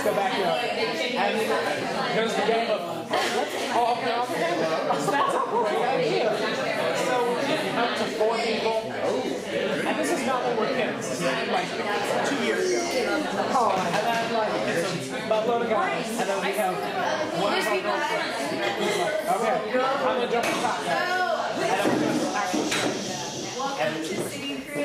go back up. And there's the game of, oh, okay, that's a great idea. So up to 4 people. And this is not when we're kids. This is like 2 years ago. And then like, it's a buttload of guys. And then we have one of our girlfriends. Okay, I'm gonna jump on top. And then we're doing some actual shit. Welcome to City Crew.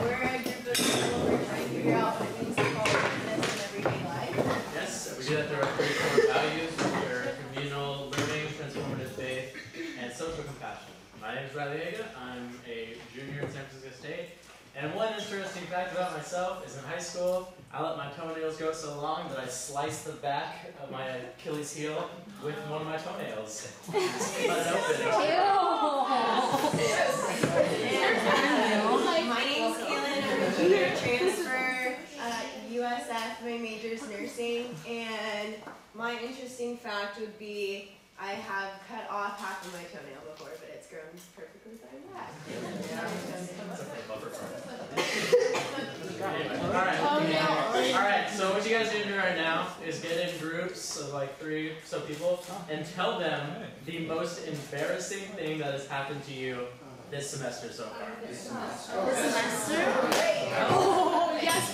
We're a group of people who are trying to figure out what it means to follow fitness in everyday life. Yes, we do that through our 3 core values, which are communal living, transformative faith, and social compassion. My name is Riley. I'm a junior at San Francisco State. And one interesting fact about myself is in high school, I let my toenails grow so long that I sliced the back of my Achilles heel with one of my toenails. Cut it open. My name's Kaylin. I'm a junior transfer at USF. My major is nursing. And my interesting fact would be I have cut off half of my toenail before, but it's grown perfectly fine back. Alright, so what you guys need to do right now is get in groups of like 3 or so people and tell them the most embarrassing thing that has happened to you this semester so far. This semester? Oh, yes!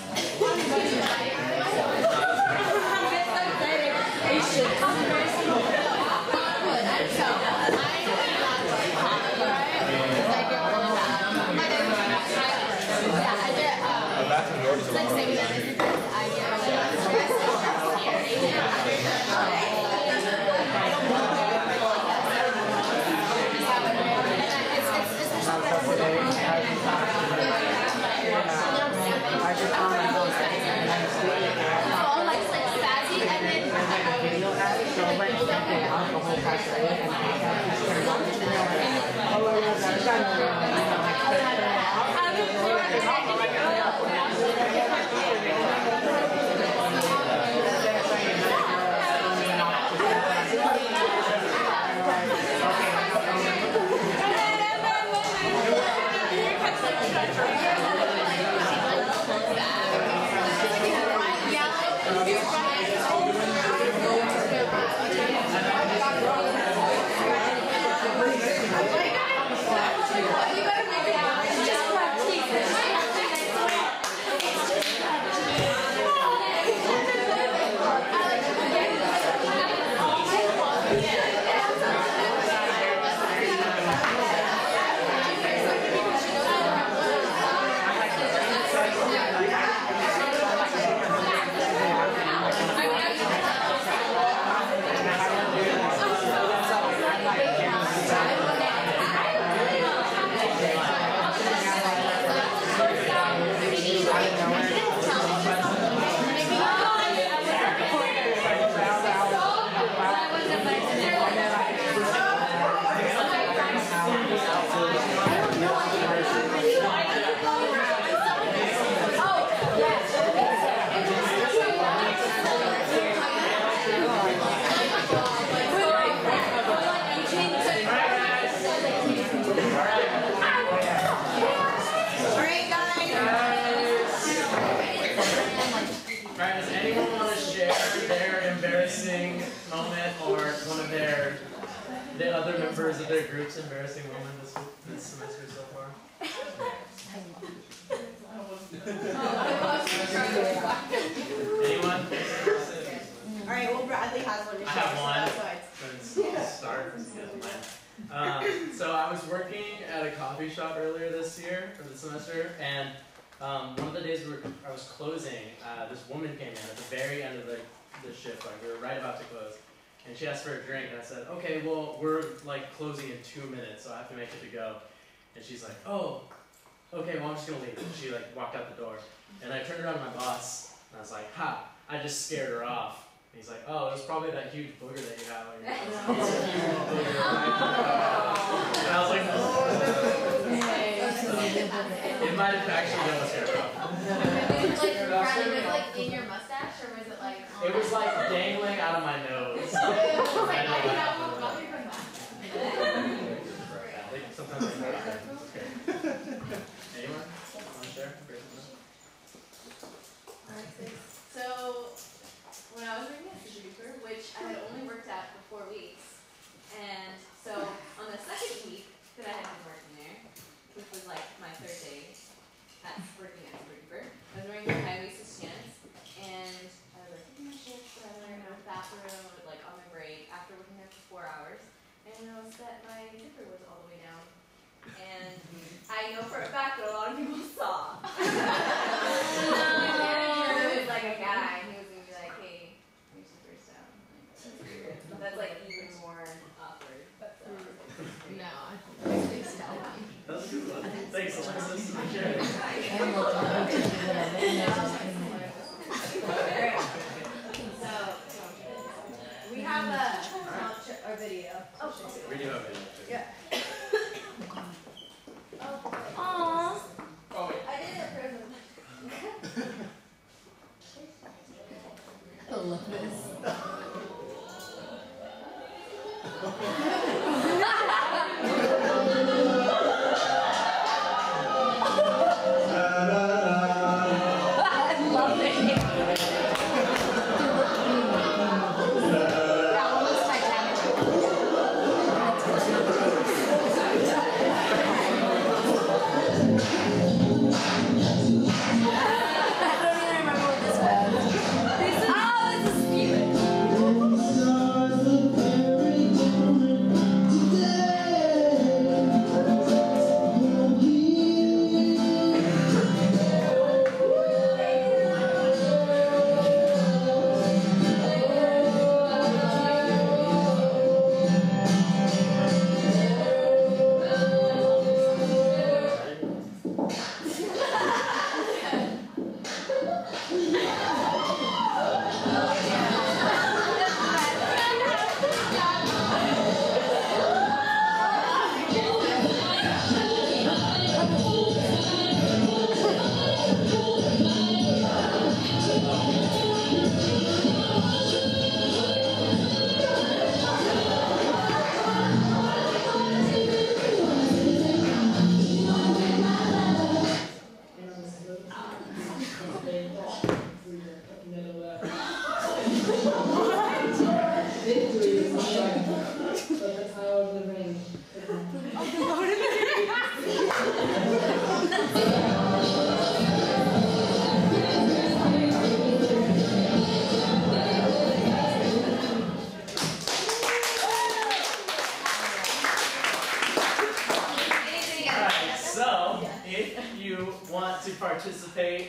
The other members of their group's embarrassing moment this semester so far? Anyone? Alright, well Bradley has one to share. I have one. So Let's start. So I was working at a coffee shop earlier this year, or this semester, and one of the days I was closing, this woman came in at the very end of the shift, like we were right about to close. And she asked for a drink, and I said, okay, well, we're like closing in 2 minutes, so I have to make it to go. And she's like, oh, okay, well, I'm just gonna leave. And she like walked out the door. And I turned around to my boss, and I was like, ha, I just scared her off. And he's like, oh, it was probably that huge booger that you have on your nose. And I was like, oh. It might have actually been a scare off. Was it like in your mustache, or was it like? It was like dangling out of my nose. Sometimes I know. Anyone? Want to share? So We do have it. Yeah. Aww. Oh, wait. I did it for him. I love this. Participate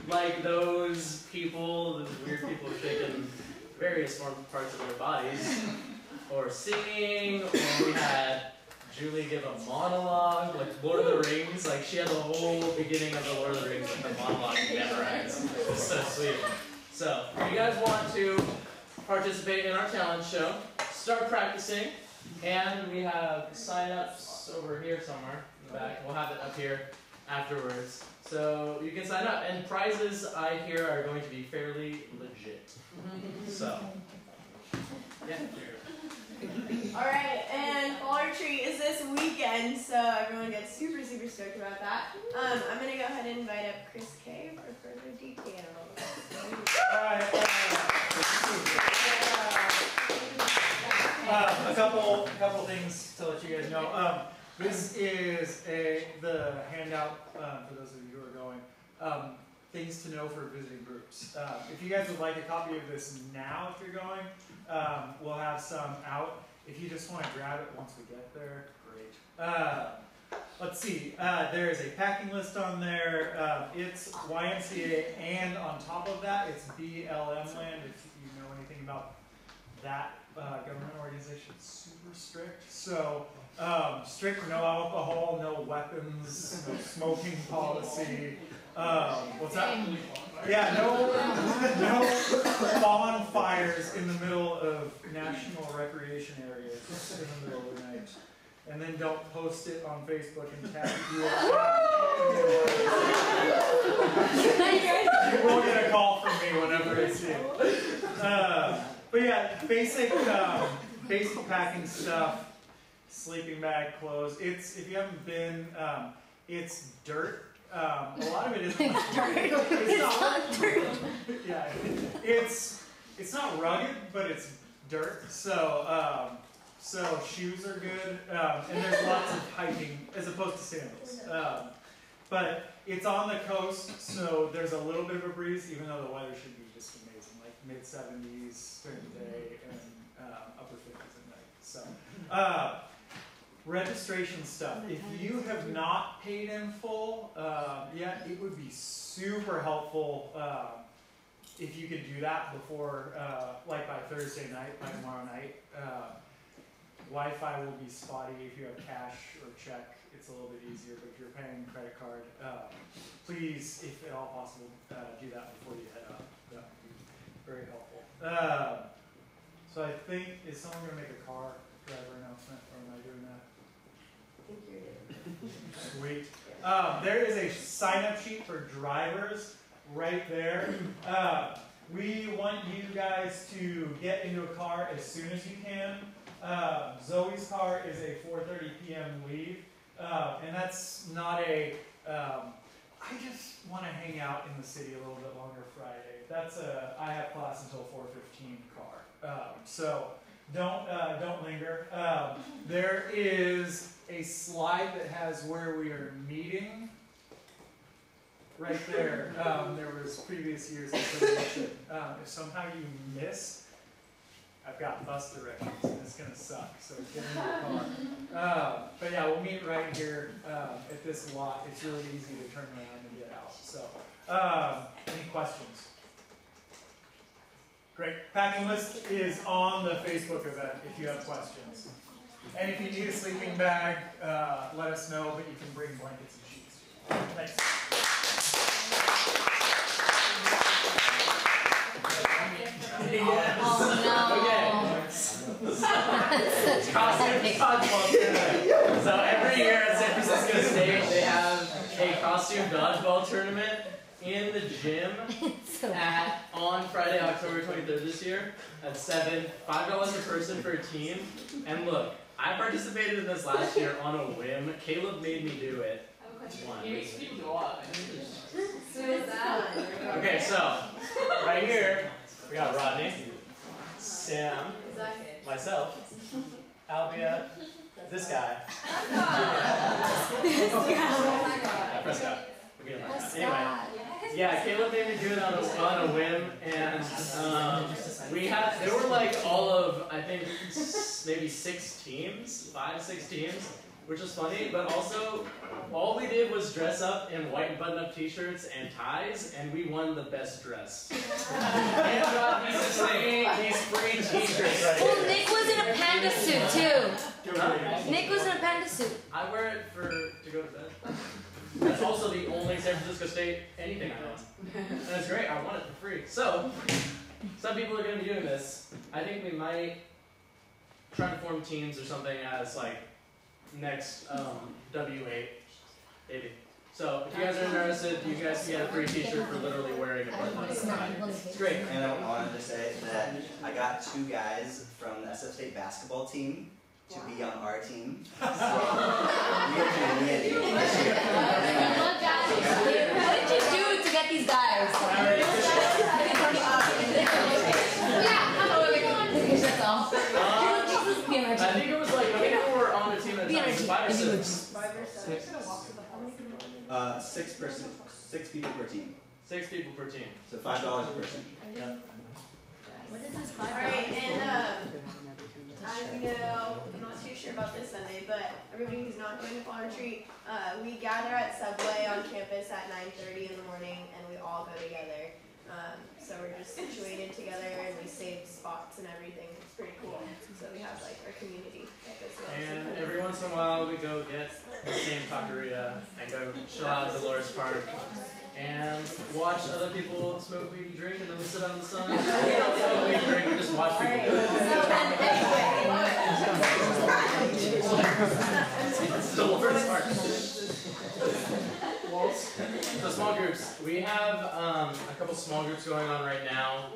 like those people, those weird people shaking various parts of their bodies, or singing, or we had Julie give a monologue, like Lord of the Rings, like she had the whole beginning of the Lord of the Rings, like the monologue memorized. It's so sweet. So, if you guys want to participate in our talent show, start practicing, and we have sign-ups over here somewhere in the back. We'll have it up here afterwards. So you can sign up, and prizes I hear are going to be fairly legit. So, yeah. Alright, and Fall Retreat is this weekend, so everyone gets super, super stoked about that. I'm going to go ahead and invite up Chris K for further details. Alright. A couple things to let you guys know. This is the handout for those of you who are going. Things to know for visiting groups. If you guys would like a copy of this now, if you're going, we'll have some out. If you just want to grab it once we get there, great. Let's see. There's a packing list on there. It's YMCA, and on top of that, it's BLM land. If you know anything about that government organization, super strict. So strict, no alcohol, no weapons, no smoking policy. What's that? Yeah, no bonfires in the middle of national recreation areas in the middle of the night. And then don't post it on Facebook and tag you. You will get a call from me whenever I see it. But yeah, basic packing stuff, sleeping bag, clothes. If you haven't been, it's dirt. A lot of it is dirt. It's not dirt. Yeah, it's not rugged, but it's dirt. So shoes are good, and there's lots of hiking as opposed to sandals. But it's on the coast, so there's a little bit of a breeze, even though the weather should be just amazing, like mid-70s during the day and upper 50s at night. So, registration stuff. If you have not paid in full yet, it would be super helpful if you could do that before, like by Thursday night, by tomorrow night. Wi-Fi will be spotty. If you have cash or check, it's a little bit easier, but if you're paying credit card, please, if at all possible, do that before you head out. That would be very helpful. So I think, is someone going to make a car? driver announcement, or am I doing that? I think you're doing Sweet. There is a sign-up sheet for drivers right there. We want you guys to get into a car as soon as you can. Zoe's car is a 4:30 p.m. leave, and that's not a, I just want to hang out in the city a little bit longer Friday. That's a, I have class until 4:15 car. So don't linger. There is a slide that has where we are meeting. Right there, there was previous years information. If somehow you miss, I've got bus directions and it's going to suck, so get in your car. But yeah, we'll meet right here at this lot. It's really easy to turn around and get out. So, any questions? Great. Packing list is on the Facebook event if you have questions. And if you need a sleeping bag, let us know, but you can bring blankets and sheets. Thanks. Oh no. Okay. Costume dodgeball tournament. So every year at San Francisco State, they have a costume dodgeball tournament in the gym on Friday, October 23rd this year at 7. $5 a person per team. And look, I participated in this last year on a whim. Caleb made me do it. Okay, so right here we got Rodney, Sam, myself, Albia, this guy. Prescott. Anyway, yeah, Caleb made me do it on a whim, and there were like all of, I think, maybe 6 teams, 5, 6 teams, which was funny, but also all we did was dress up in white button-up t-shirts and ties, and we won the best dress. And got these free t-shirts right Well, here. Nick was in a panda suit too. Nick was in a panda suit. I wear it to go to bed. That's also the only San Francisco State anything I own. And it's great, I want it for free. So, some people are going to be doing this. I think we might try to form teams or something as like next W8, maybe. So, if you guys are interested, you guys can get a free t-shirt for literally wearing a button. It's great. And I wanted to say that I got 2 guys from the SF State basketball team to be on our team. So we are going to win this year. What did you do to get these guys? I think it was like, I think we were on the team at the time, 5 or 6. 6 people per team. 6 people per team. So $5 a person. Yeah. What is this? Alright, and as you know, I'm not too sure about this Sunday, but everybody who's not going to Fall Retreat, we gather at Subway on campus at 9:30 in the morning, and we all go together. So we're just situated together, and we save spots and everything. It's pretty cool. So we have like our community that goes along. And every once in a while we go get the same taqueria and go chill out at Dolores Park and watch other people smoke weed and drink, and then we sit out in the sun. We don't smoke weed and drink, we just watch people do it. It's Dolores Park. So small groups. We have a couple small groups going on right now.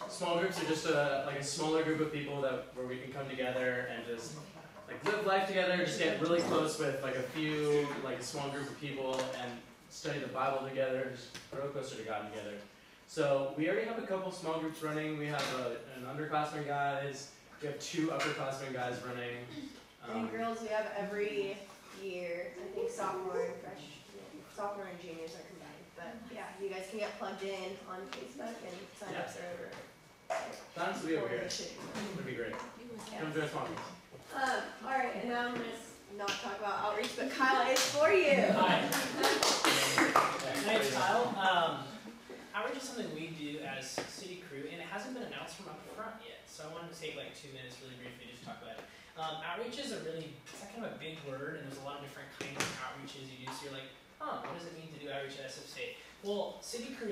Small groups are just like a smaller group of people where we can come together and just like live life together, just get really close with like a small group of people and study the Bible together, just grow closer to God together. So we already have a couple small groups running. We have an underclassmen guys. We have 2 upperclassmen guys running. And girls, we have every year. I think sophomore and juniors are combined. But yeah, you guys can get plugged in on Facebook and sign-ups are over. Sign-ups will be over here. It'd be great. Come join us, Mom. Alright, and now I'm going to not talk about outreach, but Kyle, it's for you. Hi. My name's Kyle. Outreach is something we do as city crew, and it hasn't been announced from up front yet. So I wanted to take like 2 minutes really briefly just to talk about it. Outreach is it's kind of a big word, and there's a lot of different kinds of outreaches you do. So you're like, what does it mean to do outreach at SF State? Well, city crew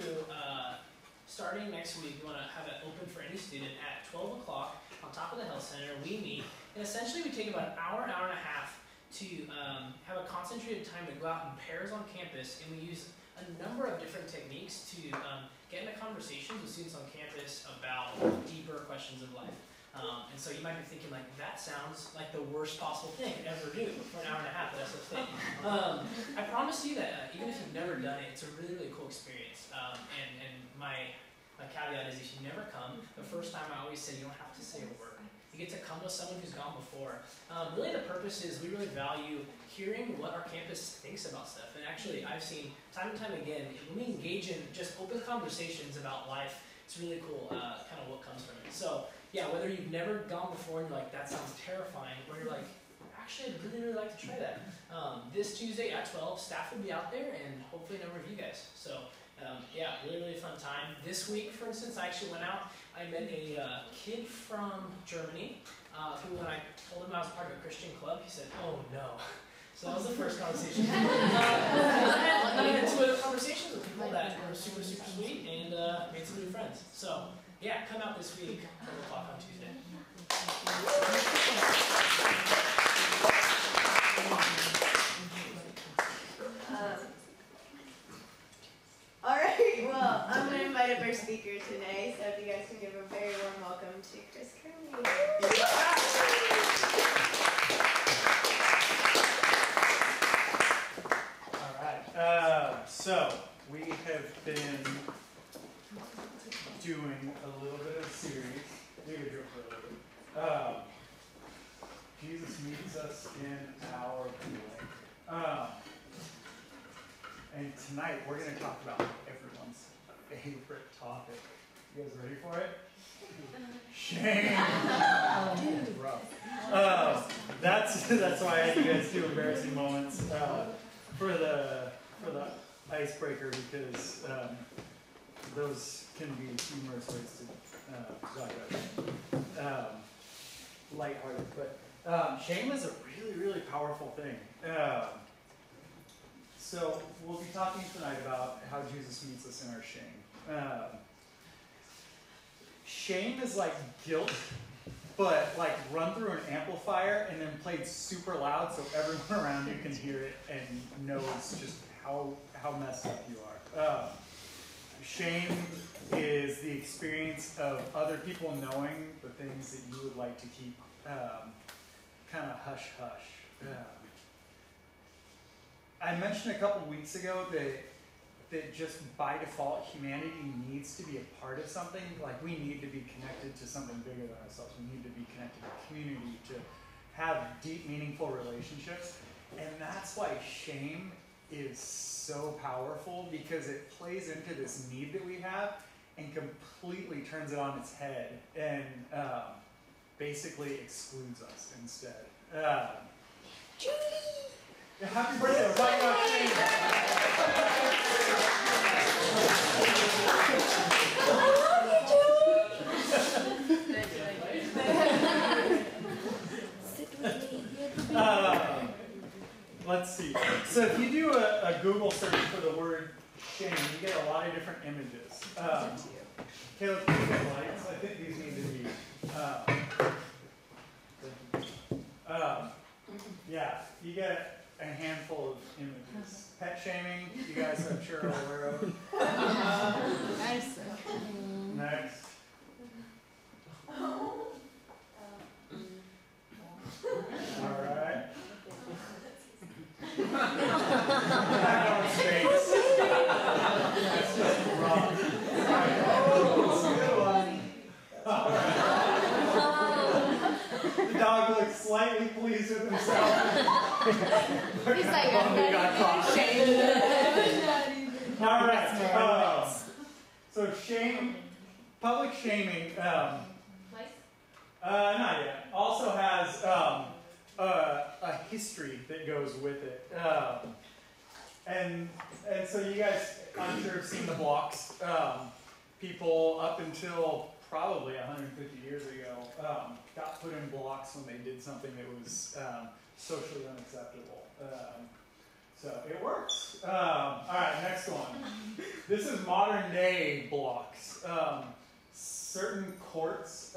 starting next week, we want to have it open for any student at 12 o'clock on top of the health center. We meet, and essentially we take about an hour and a half to have a concentrated time to go out in pairs on campus, and we use a number of different techniques to get into conversations with students on campus about deeper questions of life. And so you might be thinking, like, that sounds like the worst possible thing to ever do for an hour and a half at SFT. I promise you that even if you've never done it, it's a really, really cool experience. And my caveat is if you never come, the first time I always say you don't have to say a word. You get to come with someone who's gone before. Really the purpose is we really value hearing what our campus thinks about stuff. And actually I've seen time and time again, when we engage in just open conversations about life, it's really cool kind of what comes from it. So yeah, whether you've never gone before and you're like, that sounds terrifying, or you're like, actually I'd really, really like to try that. This Tuesday at 12, staff will be out there and hopefully a number of you guys. So yeah, really, really fun time. This week, for instance, I actually went out. I met a kid from Germany who, when I told him I was part of a Christian club, he said, "Oh no." So that was the first conversation. I had two other conversations with people that were super, super sweet and made some new friends. So yeah, come out this week, 12 o'clock on Tuesday. All right, well, I'm going to invite up our speaker today, so if you guys can give a very warm welcome to Chris Kernaghan. All right, so we have been doing a little bit of a series. You can do it for a little bit. Jesus meets us in our healing. And tonight we're going to talk about everyone's favorite topic. You guys ready for it? Shame. It's rough. That's why I had you guys do embarrassing moments for the icebreaker, because those can be humorous ways to talk about it. Lighthearted, but shame is a really, really powerful thing. So we'll be talking tonight about how Jesus meets us in our shame. Shame is like guilt, but like run through an amplifier and then played super loud so everyone around you can hear it and knows just how messed up you are. Shame is the experience of other people knowing the things that you would like to keep kind of hush-hush. I mentioned a couple weeks ago that just by default humanity needs to be a part of something. Like, we need to be connected to something bigger than ourselves. We need to be connected to community, to have deep, meaningful relationships. And that's why shame is so powerful, because it plays into this need that we have and completely turns it on its head and basically excludes us instead. Julie! Happy birthday! We're talking about shame. Let's see. So if you do a Google search for the word shame, you get a lot of different images. Caleb, can you get lights? I think these need to be. Yeah, you get a handful of images. Pet shaming, you guys I'm sure are aware of. Nice. Next. Alright. Back on space. That's just wrong. The dog looks slightly pleased with himself. He's like, He got caught. All right. So shame, public shaming. Not yet. Also has a history that goes with it. And so you guys, I'm sure, have seen the blocks. People up until probably 150 years ago got put in blocks when they did something that was socially unacceptable. So it works. All right, next one. This is modern day blocks. Certain courts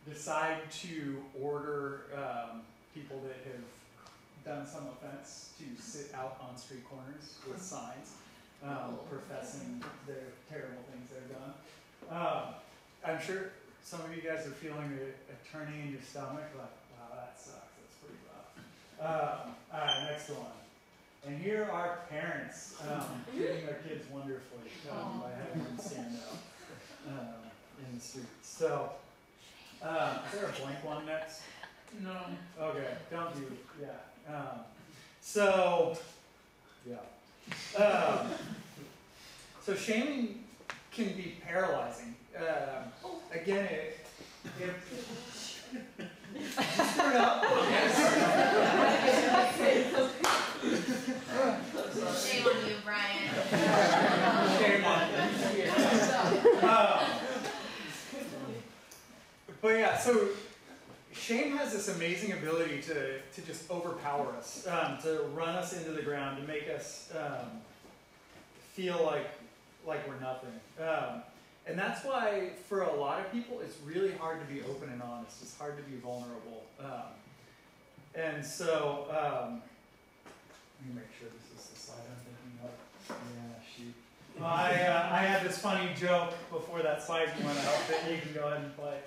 decide to order people that have done some offense to sit out on street corners with signs professing the terrible things they've done. I'm sure some of you guys are feeling a turning in your stomach, like, wow, that sucks, that's pretty rough. All right, next one. And here are parents treating their kids wonderfully by having them stand out in the street. So, is there a blank one next? No. Okay, don't do, yeah. So shaming can be paralyzing. Again, turn up. Shame on you, Brian. Shame on you. But yeah, so shame has this amazing ability to just overpower us, to run us into the ground, to make us feel like we're nothing. And that's why, for a lot of people, it's really hard to be open and honest. It's hard to be vulnerable. And so, let me make sure this is the slide I'm thinking of. Yeah, shoot. Well, I had this funny joke before that slide went out that you can go ahead and play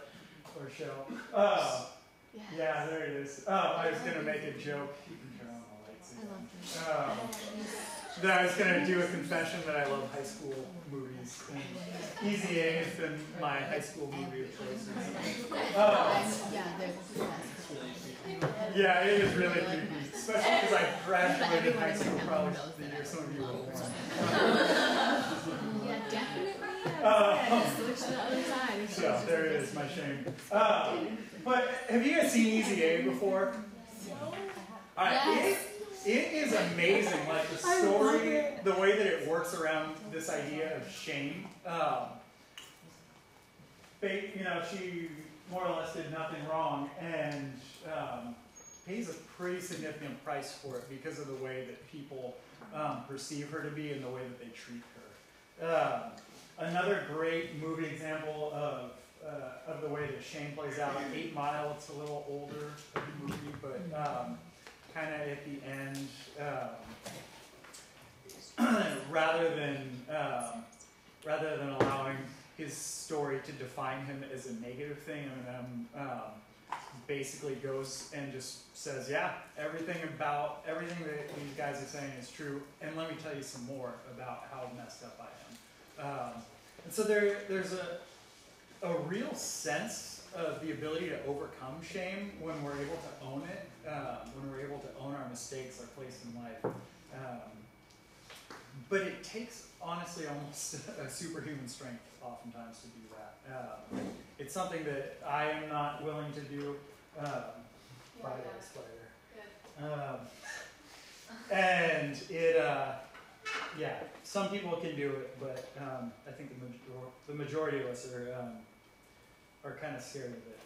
or show. Yeah, there it is. I was going to make a joke. You can turn on the lights again. That I was going to do a confession that I love high school movies. And Easy A has been my high school movie of choice. Yeah, it is really creepy. Especially because I graduated high school probably the year some of you were born. Yeah, definitely. Switch to the other side. So there it is, my shame. But have you guys seen Easy A before? All right, Yes. it is amazing, like the story, the way that it works around this idea of shame. She more or less did nothing wrong and pays a pretty significant price for it because of the way that people perceive her to be and the way that they treat her. Another great movie example of the way that shame plays out, 8 Mile. It's a little older movie, but kind of at the end, rather than allowing his story to define him as a negative thing, basically goes and just says, yeah, everything that these guys are saying is true, and let me tell you some more about how messed up I am. And so there's a real sense of the ability to overcome shame when we're able to own it, when we're able to own our mistakes, our place in life. But it takes, honestly, almost a superhuman strength oftentimes to do that. It's something that I am not willing to do. And it, some people can do it, but I think the majority of us are kind of scared of it.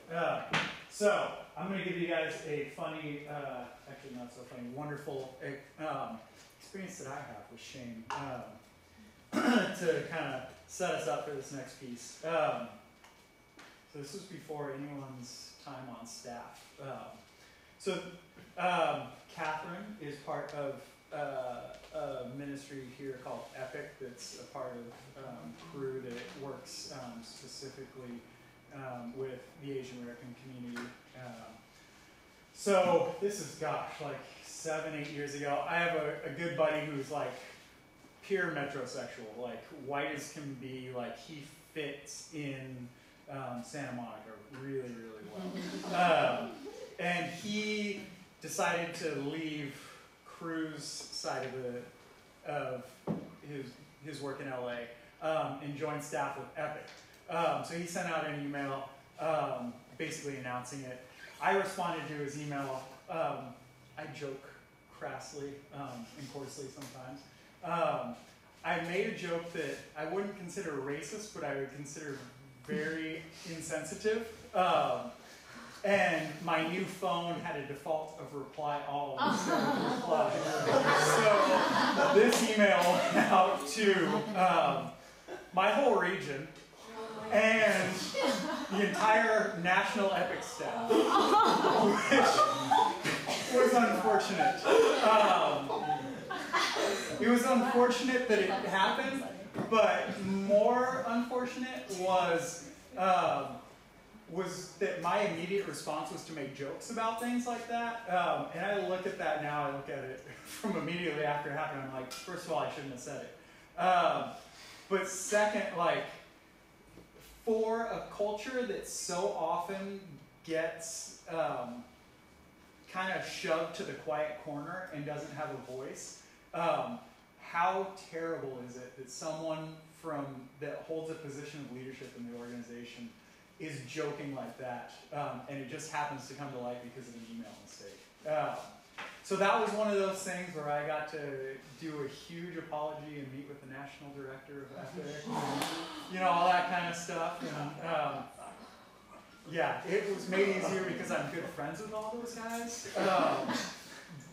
So I'm going to give you guys a funny, actually not so funny, wonderful experience that I have with shame to kind of set us up for this next piece. So this was before anyone's time on staff. Catherine is part of a ministry here called Epic that's a part of Crew that works specifically with the Asian American community. So this is, like 7-8 years ago. I have a good buddy who's like pure metrosexual, like white as can be, like he fits in Santa Monica really, really well. And he decided to leave Crew's side of his work in LA and join staff with Epic. So he sent out an email basically announcing it. I responded to his email. I joke crassly and coarsely sometimes. I made a joke that I wouldn't consider racist, but I would consider very insensitive. And my new phone had a default of reply all instead of reply. So this email went out to my whole region and the entire National Epic staff, which was unfortunate. It was unfortunate that it happened, but more unfortunate was that my immediate response was to make jokes about things like that. And I look at that now, I look at it from immediately after it happened, I'm like, first of all, I shouldn't have said it. But second, like, for a culture that so often gets kind of shoved to the quiet corner and doesn't have a voice, how terrible is it that someone that holds a position of leadership in the organization is joking like that, and it just happens to come to light because of an email mistake. So that was one of those things where I got to do a huge apology and meet with the national director of Epic, and, all that kind of stuff. And yeah, it was made easier because I'm good friends with all those guys.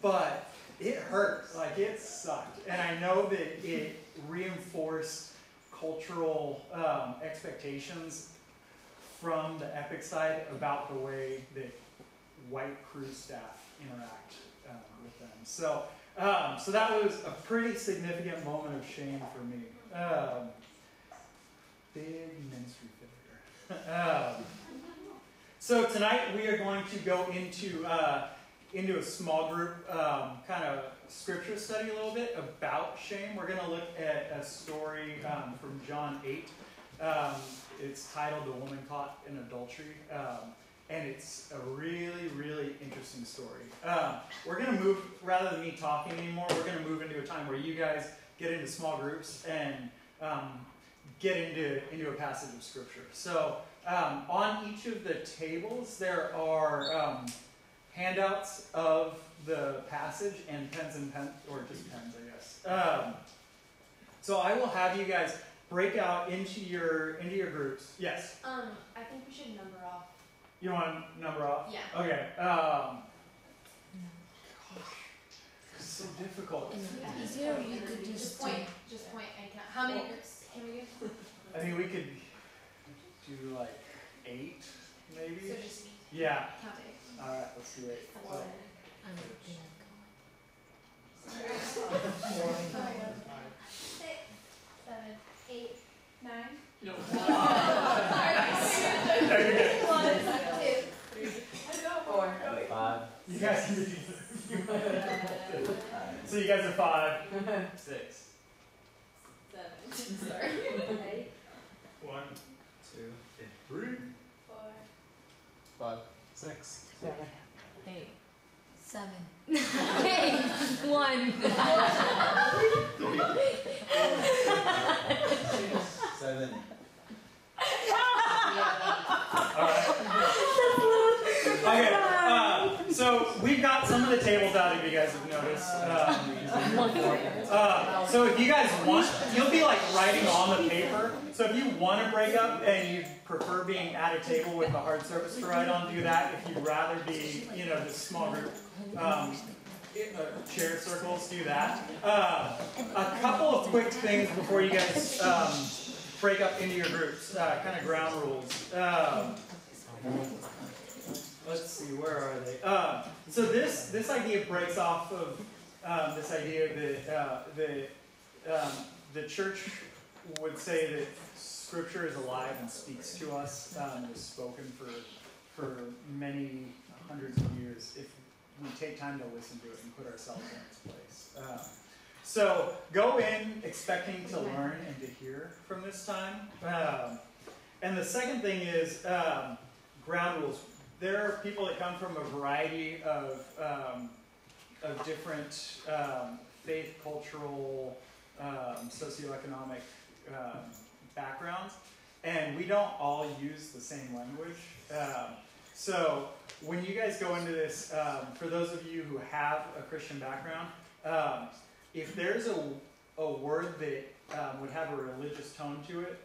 But it hurt, like it sucked. And I know that it reinforced cultural expectations from the Epic side about the way that white crew staff interact with them. So that was a pretty significant moment of shame for me. Big ministry failure. So tonight we are going to go into a small group kind of scripture study a little bit about shame. We're going to look at a story from John 8. It's titled "The Woman Caught in Adultery," and it's a really, really interesting story. We're going to move, rather than me talking anymore, we're going to move into a time where you guys get into small groups and get into a passage of scripture. So on each of the tables there are handouts of the passage and pens, or just pens, I guess. So I will have you guys break out into your groups. Yes? I think we should number off. You want to number off? Yeah. Okay. It's so difficult. Easier, you could Just point and count. How many groups can we do? I mean, we could do like 8, maybe? So just Yeah. count 8. All right, let's do 8. 4. 6, 7, 8, 9. No. 1, 2, 3, 4. 5. You guys can do So you guys are 5. 6. 7. Sorry. 1, 2, 3. 4. 5, 6, 7. 8, 7, 8, 1. 7. Alright. Okay, so we've got some of the tables out if you guys have noticed. So if you guys want, you'll be like writing on the paper. So if you want to break up and you prefer being at a table with a hard surface to write on, do that. If you'd rather be, just small group chair circles, do that. A couple of quick things before you guys break up into your groups, kind of ground rules. Let's see, where are they? So this idea breaks off of this idea that the church would say that Scripture is alive and speaks to us. It was spoken for many hundreds of years if we take time to listen to it and put ourselves in its place. So go in expecting to learn and to hear from this time. And the second thing is ground rules. There are people that come from a variety of different faith, cultural, socioeconomic backgrounds, and we don't all use the same language. So when you guys go into this, for those of you who have a Christian background, if there's a word that would have a religious tone to it,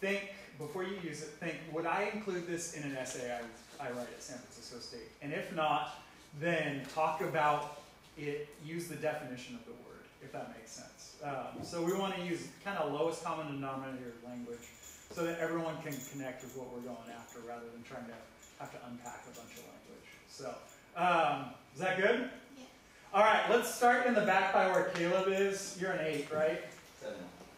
think before you use it, think, would I include this in an essay I write at San Francisco State? And if not, then talk about it, use the definition of the word, if that makes sense. So we want to use kind of lowest common denominator language so that everyone can connect with what we're going after rather than trying to have to unpack a bunch of language. So, is that good? Yeah. All right, let's start in the back by where Caleb is. You're an 8, right? 7.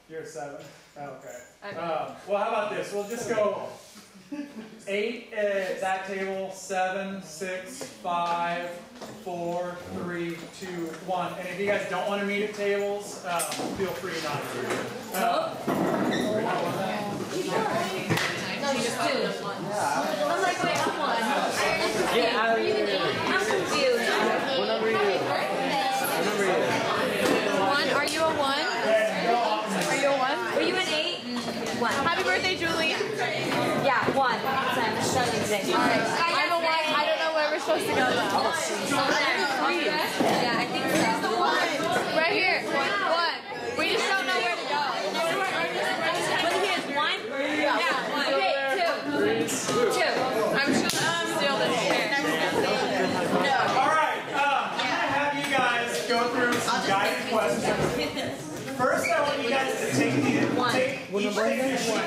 You're a 7? Okay. Well, how about this? We'll just go 8 at that table, 7, 6, 5, 4, 3, 2, 1. And if you guys don't want to meet at tables, feel free not to. No, just 2. I'm like, wait, I'm 1. Yeah, I'm confused. what number are you? What number are you? 1? Are you a 1? Are you a 1? Were you an 8? 1. Happy birthday, Julie. Yeah, 1. I'm struggling today. Alright. I'm a 1. I don't know where we're supposed to go though. Yeah, I think so. 1. Right here. 1. We just don't know where to go. But here's 1? Yeah, 1. Okay, 2. 2. I'm just gonna steal this chair. Alright, I'm going to have you guys go through some guided questions. First, I want you guys to take each thing you shoot,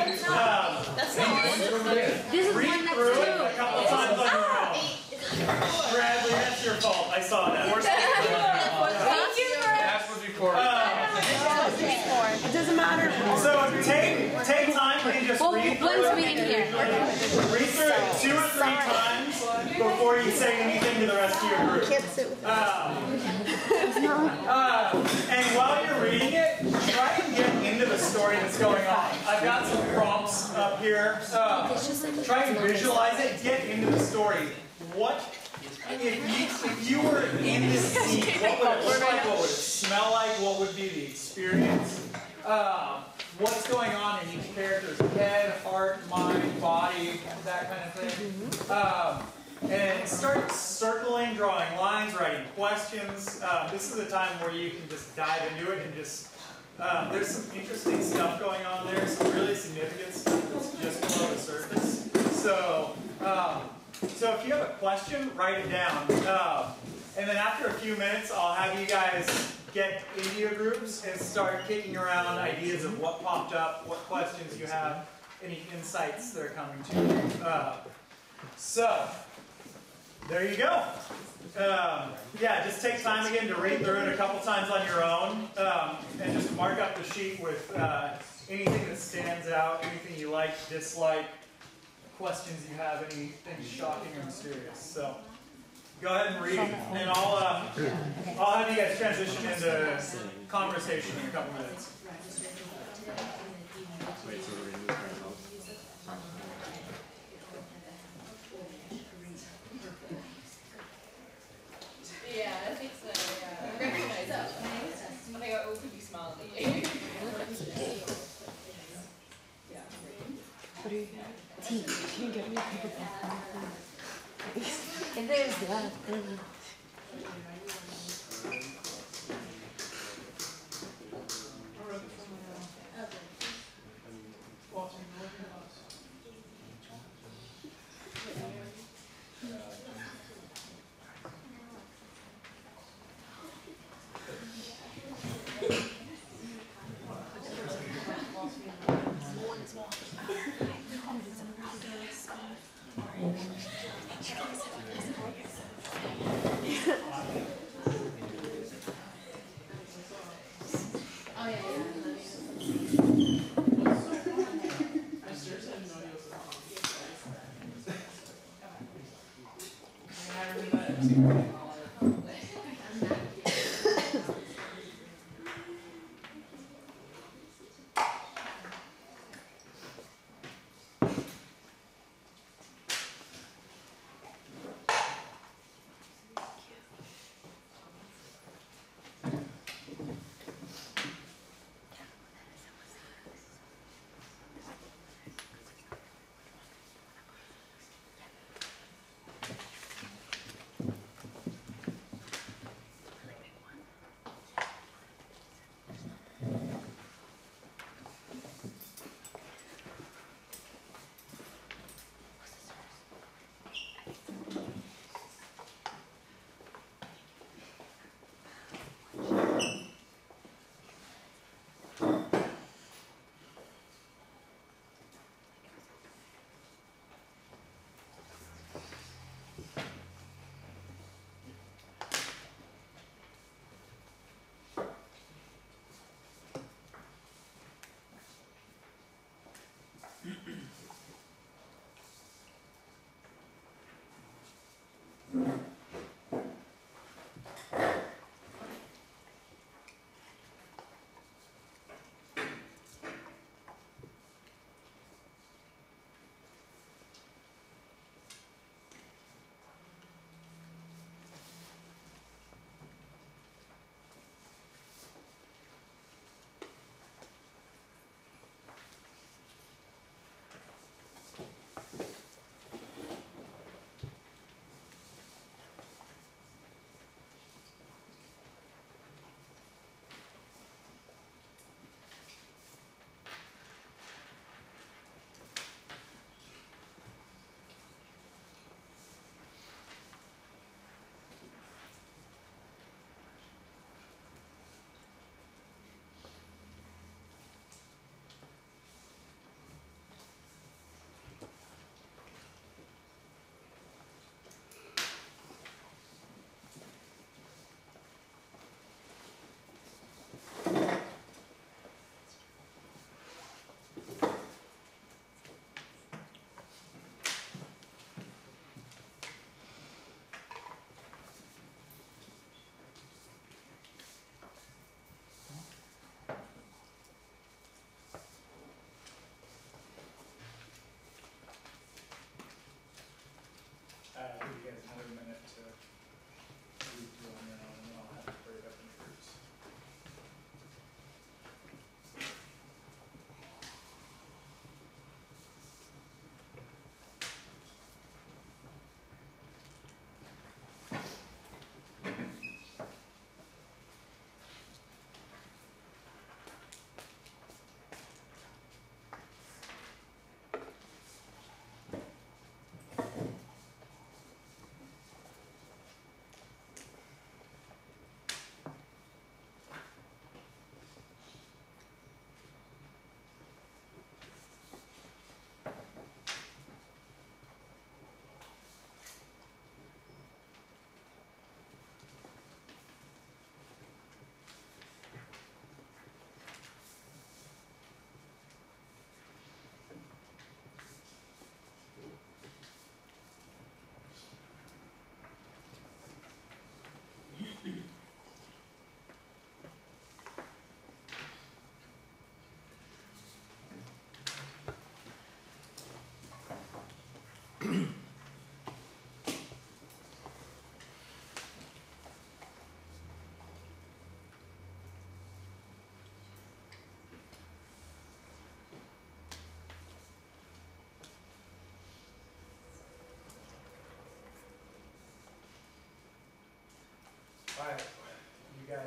read through it a couple times on your own. Bradley, that's your fault. I saw that. It doesn't matter. So take time and just read through it. Read through it 2 or 3 times before you say anything to the rest of your group. And while you're reading it, try and get into the story that's going on. I've got some prompts up here. Try and visualize it. Get into the story. What if you were in this scene? What would it look like? What would it smell like? What would be the experience? What's going on in each character's head, heart, mind, body, that kind of thing. And start circling, drawing lines, writing questions. This is a time where you can just dive into it and just, there's some interesting stuff going on there, some really significant stuff that's just below the surface. So if you have a question, write it down. And then after a few minutes, I'll have you guys get into your groups and start kicking around ideas of what popped up, what questions you have, any insights that are coming to you. So, there you go. Yeah, just take time again to read through it a couple times on your own, and just mark up the sheet with anything that stands out, anything you like, dislike, questions you have, anything shocking or mysterious. So, go ahead and read, and I'll have you guys transition into conversation in a couple minutes. Yeah, I think so. Yeah. I recognize that. I think I could be smiling. What are you T, can you get me a cup of coffee? If there's that.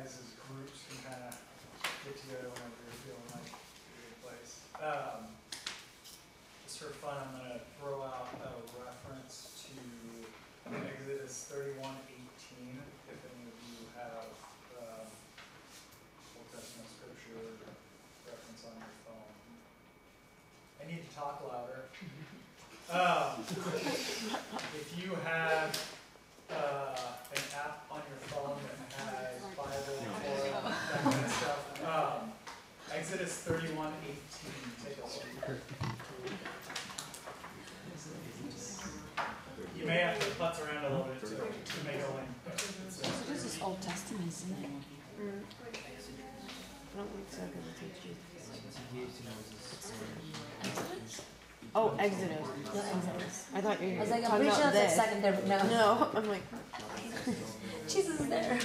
guys as groups can kind of get together whenever you're feeling like you're in place. Just for fun, I'm going to throw out a reference to Exodus 31:18. If any of you have Old Testament scripture reference on your phone. I need to talk louder. If you have an app on your phone that has Bible or that kind of stuff, Exodus 31:18. Take a look. You may have to putz around a little bit to make a link. This is Old Testament, isn't it? I don't think so, because it's Jesus. Oh, Exodus. No, Exodus. I thought you were talking about this. I was like, I'm pretty sure that's the second there, but no. No, I'm like, Jesus is there.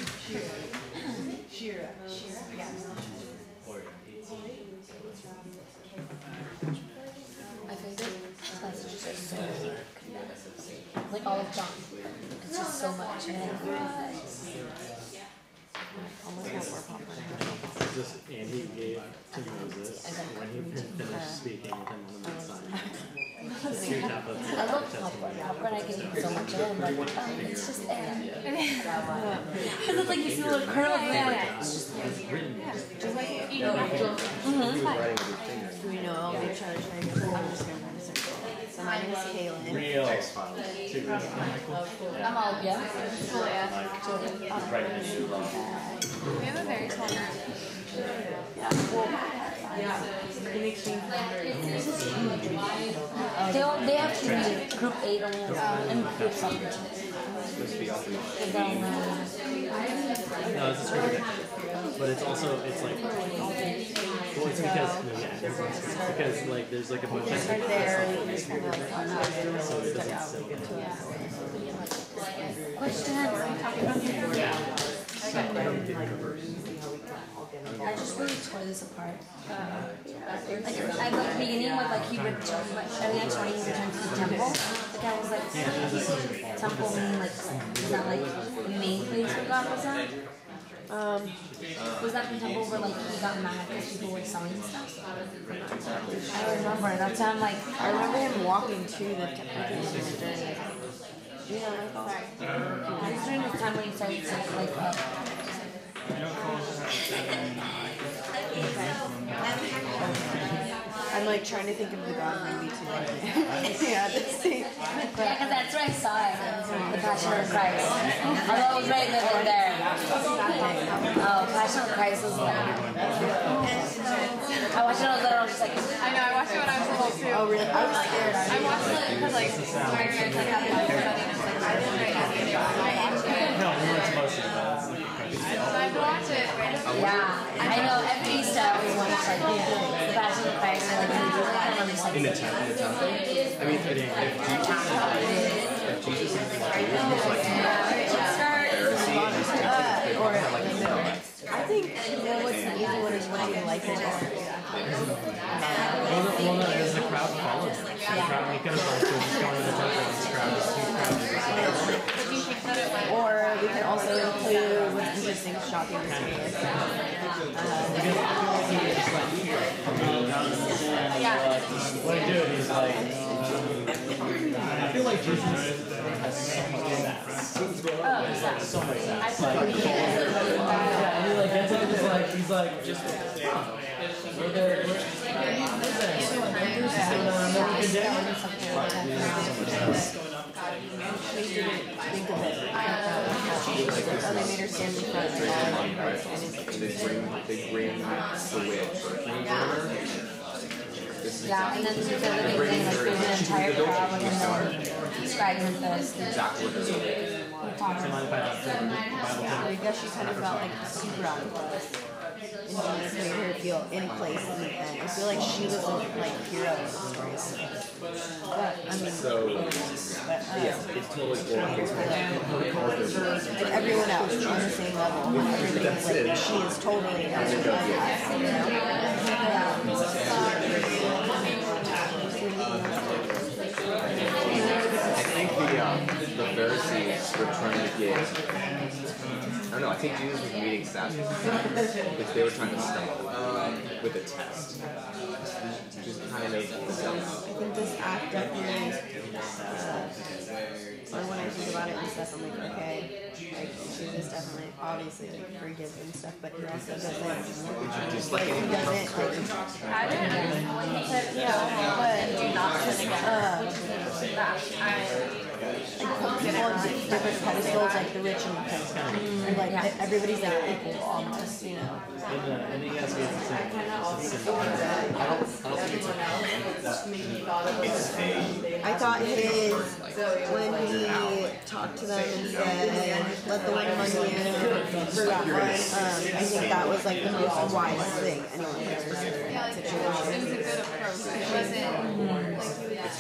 Shira. Yeah. My favorite passage is just so like all of John. It's just so much. And almost not more popular. And he gave to Moses when he finished speaking with him on the mountain. I love popcorn. Popcorn, I can eat so much of it, but it's just air. Because it's like you see little kernels in there. It's just Just like eating Do we know all of each other's names? I'm just going to run a circle. So my name is Kaylin. Real X-Files. I'm all, yeah. Oh, yeah. We have a very small group. Yeah. Well, in exchange they have to be group 8 and group 7. No, it's a script. But it's also, it's like, well, it's because like there's like a bunch of right there, so it doesn't sit. Question. Yeah. I just really tore this apart. Like at the beginning with like he returned, like I think that's when he returned to the temple. The guy was like, temple meaning like, is that like the main place where God was at? Was that the temple where like he got mad because people were selling stuff? I don't remember. That's how I'm like, I remember him walking to the temple. You know, like, it's during the time when he started saying like, I'm like trying to think of the God movie too. Yeah, because that's where I saw it. The Passion of Christ. Although it was right there. Oh, Passion of Christ was like. I watched it when I was little. I was just like. I know, I watched it when I was little too. Oh really? I was scared. I watched it because like my parents like had Bible study and it's like I didn't write anything. I watched it. No, we weren't supposed to, but I've watched it. Yeah, I know. Every Easter I always watch like the Passion of Christ. I like I'm just like. In the temple. I mean, if Jesus is like I think what's the easy one is when you like it. well, no, there's a crowd following him. The crowd, we could have gone to just going to the temple and this crowd is too crowded. Or we can also include what's interesting shopping experience. What I do is like, I feel like Jesus has so much sass. So much sass. And he like gets up and he's like, just, we're there. Think of it. Oh, they made her stand in front of they bring the witch. yeah, and then the other big thing, like there's an entire crowd with him describing this. Exactly what it is. Yeah, I guess she kind of felt like super out of place. And Jesus made her feel in place in the end. I feel like she was like hero of the story. But I mean, It's totally like everyone else on the same level. Everything's like she is totally I think the Pharisees were trying to get, I don't know, I think Jesus was meeting staff because they were trying to stump with a test. Just kind of dumb. I think this act definitely, or when I think about it and stuff, I'm like, okay, like, Jesus definitely, obviously, like, forgives and stuff, but he also doesn't, he doesn't, like, I didn't know when he said, but do not sin again. like, people on different pedestals, like the rich and the poor, and like, everybody's like equal almost, you know. And you guys get the same. I thought his, when he talked to them and said, let the wind run you for that one, I think that was like the most wise thing anyone could ever say in that situation. It was a good approach. It wasn't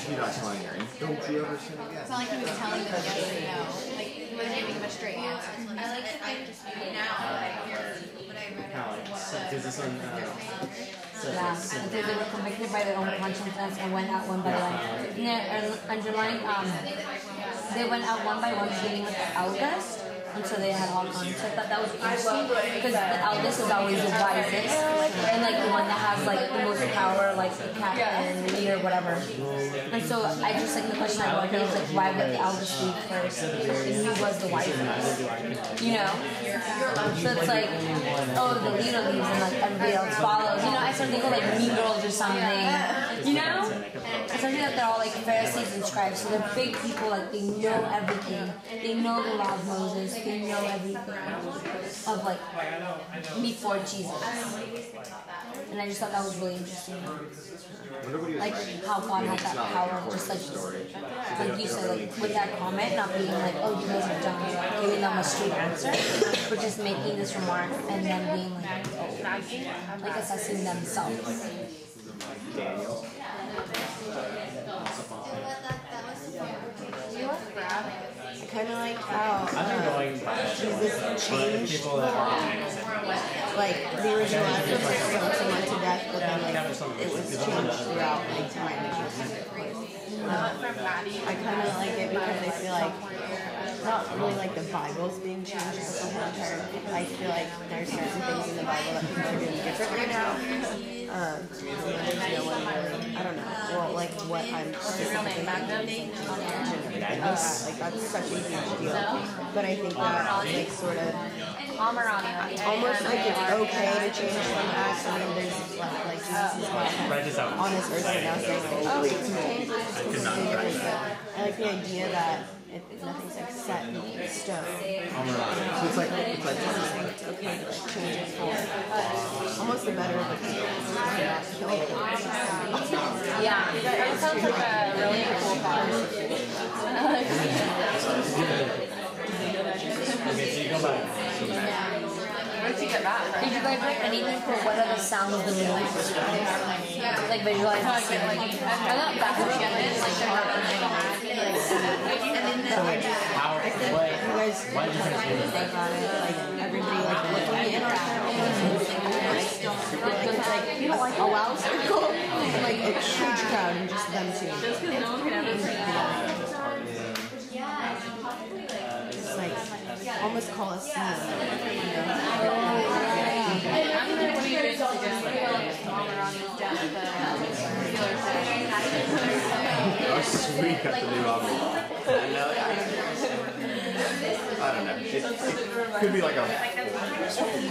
You're not telling her, don't you ever sin again. it's not like he was telling them yes or no. Like he wasn't giving them a straight answer. I like to think now that I hear what I read Because this one, Yeah, they were convicted by their own consciences and went out one by one. Underlying, they went out one by one meeting with the eldest, and so they had all gone. So I thought that was interesting because the eldest is always the wisest and like the one that has like the most power, like the captain, the leader, whatever. And so I just like the question I got is like, why would the eldest lead first? And he was the wisest, you know. So it's like, oh, the leader leads and like everybody else follows. You know, I started thinking like Mean Girls or something. You know, I started that they're all like Pharisees and scribes, so they're big people. Like they know everything. They know the law of Moses. They know everything of like before Jesus. And I just thought that was really interesting. Like how God had that power, just like you said, like with that comment, not being like, oh, you guys are dumb, giving them a straight answer, but just making this remark and then being like, oh, like assessing themselves. Daniel. I kind of like how Jesus changed people that are like the original act was like putting someone to death, but then like it was changed throughout like time. I kind of like it because I feel like not really like the Bible's being changed, but the whole entire. I feel like there's certain things in the Bible that people are doing different right now. There's no one really, I don't know. Well, like what I'm specifically thinking like that's such a huge deal. But I think that like sort of almost like it's okay to change some acts. I mean, there's like Jesus is on this earth right now saying, oh, you can change this. I like the idea that nothing's like set in stone. So it's like it's okay to like change it for almost the better of the people. Yeah, that sounds like a really cool thought. Okay, so you go back. Did you guys write anything for what are the sounds of the moon? Like visualize the scene. I'm not that much yet. Why did you finish Like everybody like looking in like a wow circle, like a huge crowd and just them two. Just because no one can ever see it's like almost call a scene. Oh, sweet, got the new album. I don't know. It could be like a something.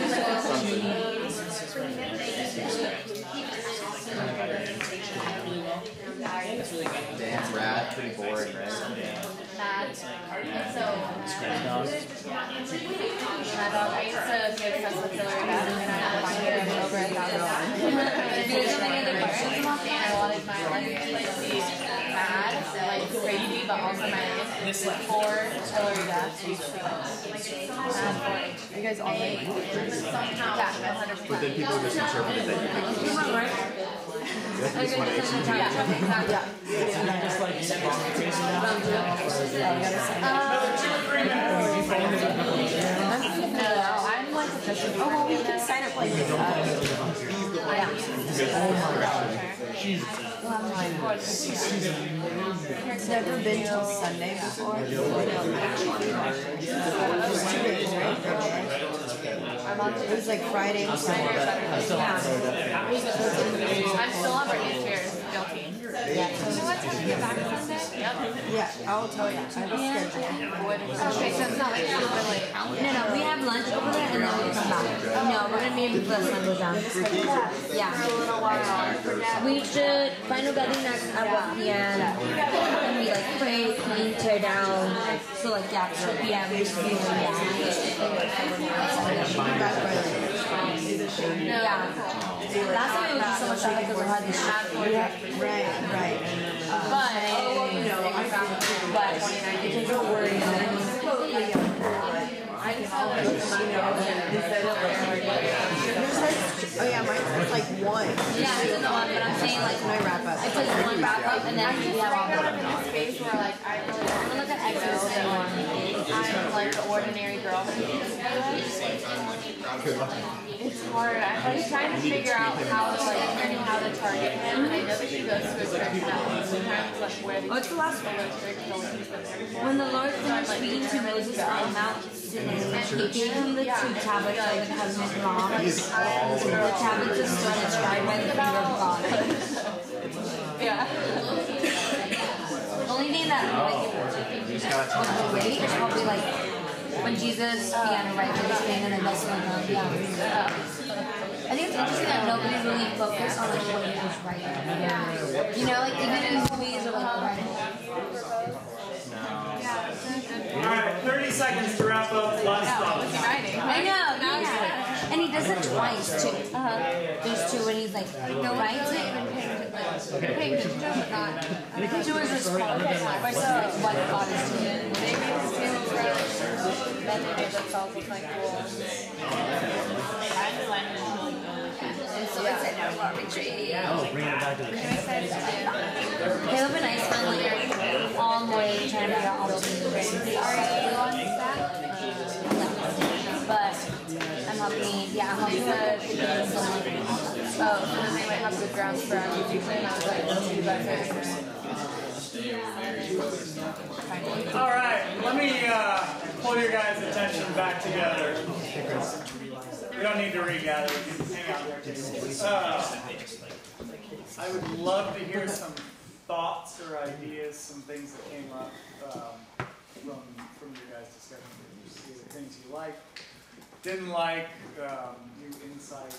Dance rat, pretty boring, right? Mad. So, Mad Dog. I used to be obsessed with Hillary Beth, and I have to find her over 1,000 times. If you have any other questions about that, I wanted my life to be mad, like crazy, but also my for Hillary Beth. You guys all like Yeah, 100%. But then people just interpreted that you think you just want to yeah. just like I'm like official. Oh, well, we can sign up like this. I've never been till Sunday before. It was 2 days, right? It was like Friday and Sunday. I'm still on Britney's chairs, guilty. Yeah. So what time do you get back Sunday? Yep. Yeah, I'll tell you. I have a schedule. Okay, so it's not like super late. No, we have lunch over there and then we come back. No, we're gonna be in the sun goes down. Yeah. We should final gathering at 1 p.m. And we like pray, clean, tear down. So like yeah, 2 p.m. we should be yeah. Last time it was just so much traffic because we had this shit. Right. But Don't worry. Oh yeah, mine's like 1. Yeah, it's in the one, but I'm saying like My wrap up. I took one wrap up and then we have all I'm in this space where like I really want to look at Exos and I'm like the ordinary girl. It's hard. I'm like trying to figure out how to target him, and I know that he goes to a church that sometimes like where the What's the last one? When the Lord finished speaking to Moses on the Mount Sinai, he gave him the 2 tablets of the covenant law. The tablets of stone inscribed by the finger of God. yeah. The only thing that like was great is probably like when Jesus began to write this thing and then that's when yeah. I think it's interesting that nobody really focused on like what he was writing. You know, like even in movies or like writing. Alright, 30 seconds to wrap up. Last thoughts. I know, yeah. And he does it twice too. There's 2 when he's like, no, right? Paying attention, but not. To his response. What God is doing. They made the same approach. Then they made themselves look like fools. And so it's like a retreat. Oh, bring it back to the Caleb and I spent like all morning trying to figure out all the things. But I'm helping the Oh, so then they might have good grounds for RPG play, and I was like, you guys Alright, let me pull your guys' attention back together. We don't need to regather, we can hang out there. I would love to hear some thoughts or ideas, some things that came up from your guys' discussion. Either things you liked, didn't like, new insights,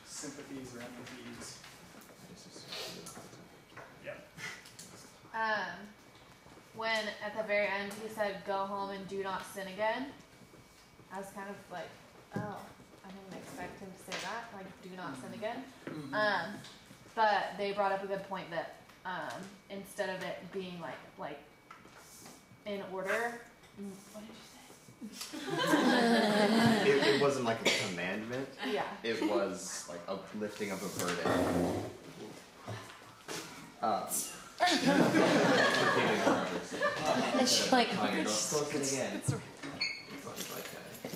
sympathies or empathies. Yeah. When at the very end he said, "Go home and do not sin again," I was kind of like, "Oh, I didn't expect him to say that. Like, do not sin again." Mm-hmm. But they brought up a good point that instead of it being like in order, what did you say? It wasn't like a commandment. Yeah. It was like a lifting of a burden. And she's like, Don't close it again. It's like a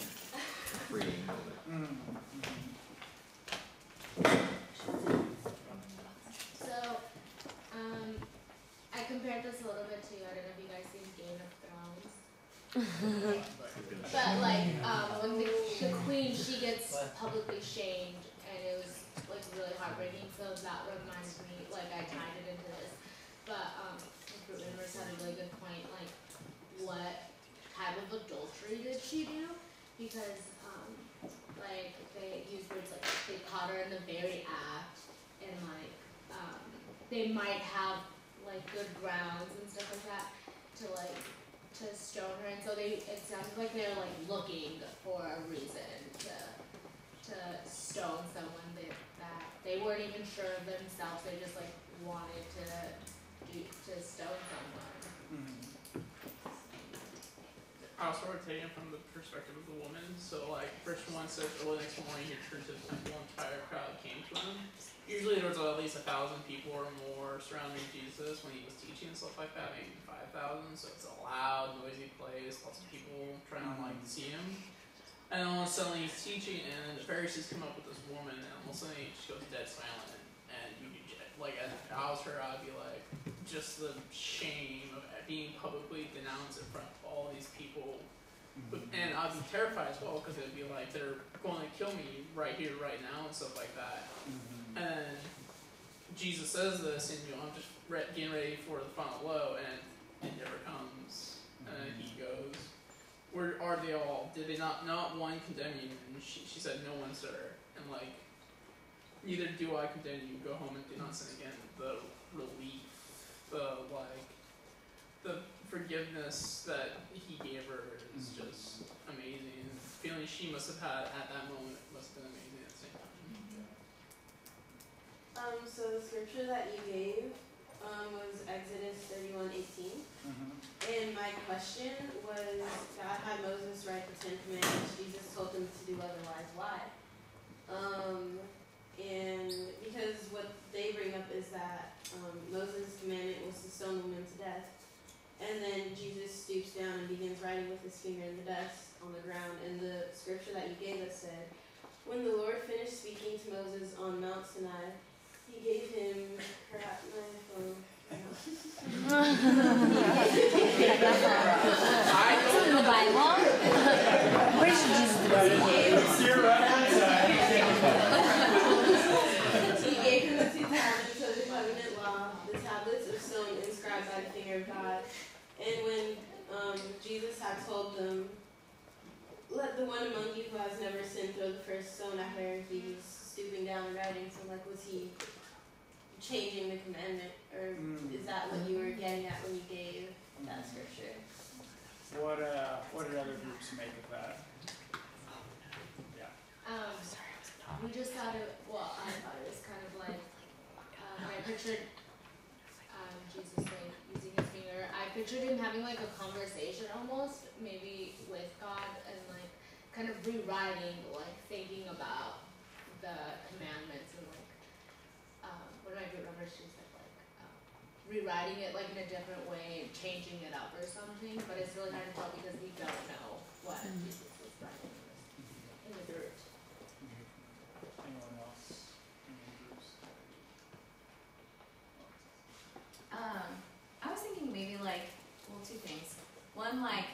freeing moment. So, I compared this a little bit to, I don't know if you guys seen Game of Thrones. But like, when the queen, she gets publicly shamed, and it was like really heartbreaking, so that reminds me, like I tied it into this. But Fruit Universe had a really good point, like what type of adultery did she do? Because like they use words like they caught her in the very act, and like they might have like good grounds and stuff like that to stone her, and so it sounds like they're like looking for a reason to stone someone that they weren't even sure of themselves. They just like wanted to stone someone. I was sort of taken from the perspective of the woman. So like, first one says, early next morning, he returned to the temple, entire crowd came to him. Usually there was at least 1,000 people or more surrounding Jesus when he was teaching and stuff like that, maybe 5,000. So it's a loud, noisy place, lots of people trying to like see him. And then almost suddenly he's teaching, and the Pharisees come up with this woman, and almost suddenly she goes dead silent. And you like, if I was her, I'd be like, just the shame of being publicly denounced in front of all these people. And I'd be terrified as well, because it'd be like, they're going to kill me right here, right now, and stuff like that. And Jesus says this, and I'm just getting ready for the final blow, and it never comes. And he goes, "Where are they all? Did they not one condemn you?" And she said, "No one, sir." And like, "Neither do I condemn you. Go home and do not sin again." The relief, the forgiveness that he gave her is just amazing. The feeling she must have had at that moment must have been amazing at the same time. So the scripture that you gave was Exodus 31:18. And my question was, God had Moses write the 10 Commandments. Jesus told him to do otherwise. Why? And because what they bring up is that Moses' commandment was to stone women to death. And then Jesus stoops down and begins writing with his finger in the dust on the ground. And the scripture that you gave us said, when the Lord finished speaking to Moses on Mount Sinai, he gave him my phone. In the Bible? Where should Jesus He gave him the 2 tablets of the covenant law, the tablets of stone inscribed by the finger of God. And when Jesus had told them, "Let the one among you who has never sinned throw the first stone at her," he was stooping down and writing. So, like, was he changing the commandment, or is that what you were getting at when you gave that scripture? What did other groups make of that? Yeah. We just thought I thought it was kind of like, I pictured Jesus like using his finger. I pictured him having like a conversation almost, maybe with God, and like kind of rewriting, like thinking about the commandments, and like one of my group members, she said like rewriting it like in a different way and changing it up or something, but it's really hard to tell because we don't know what Jesus is writing in the dirt. Anyone else? Any groups? I was thinking maybe like, well, 2 things. One, like,